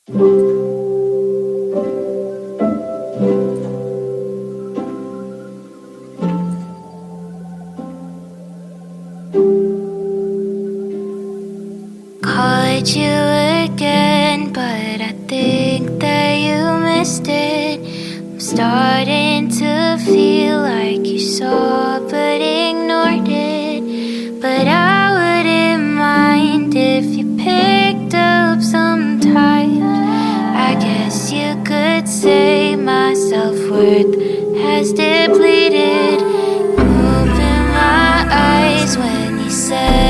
Called you again, but I think that you missed it. I'm starting to feel like you saw but ignored it. But I wouldn't mind if you picked up sometime. I guess you could say my self-worth has depleted. You opened my eyes when you said